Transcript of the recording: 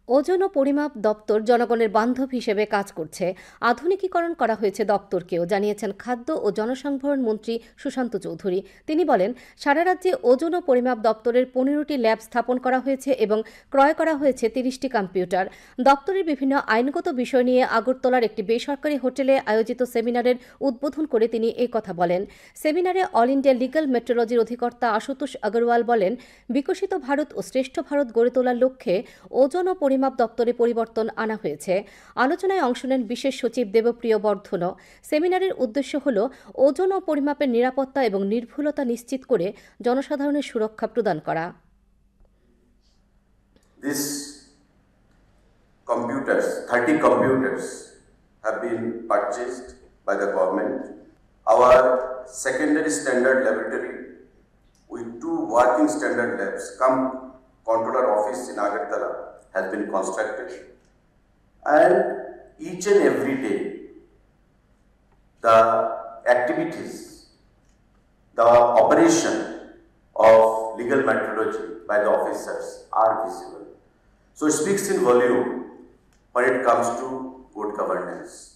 ওজন ও পরিমাপ দপ্তর জনগণের বান্ধব হিসেবে কাজ করছে। আধুনিকীকরণ করা হয়েছে দপ্তরকেও, জানিয়েছেন খাদ্য ও জনসংভরণ মন্ত্রী সুশান্ত চৌধুরী। তিনি বলেন, সারা রাজ্যে ওজন ও পরিমাপ দপ্তরের 15টি ল্যাব স্থাপন করা হয়েছে এবং ক্রয় করা হয়েছে 30টি কম্পিউটার। দপ্তরের বিভিন্ন আইনগত বিষয় নিয়ে আগরতলার একটি বেসরকারি হোটেলে আয়োজিত সেমিনারের উদ্বোধন করে তিনি এই কথা বলেন। সেমিনারে অল ইন্ডিয়া লিগ্যাল মেট্রোলজির অধিকর্তা আশুতোষ আগরওয়াল বলেন, বিকশিত ভারত ও শ্রেষ্ঠ ভারত গড়ে তোলার লক্ষ্যে ওজন ও পরিমাপ দপ্তরে পরিবর্তন আনা হয়েছে। আলোচনায় অংশ নেন বিশেষ সচিব দেবপ্রিয় বর্ধনও। সেমিনারের উদ্দেশ্য হল ওজন ও পরিমাপের নিরাপত্তা এবং নির্ভুলতা নিশ্চিত করে জনসাধারণের সুরক্ষা প্রদান করা। These computers, 30 computers have been purchased by the government. Our secondary standard laboratory with 2 working standard labs come controller office in Agartala has been constructed, and each and every day the activities, the operation of legal metrology by the officers are visible. So it speaks in volume when it comes to good governance.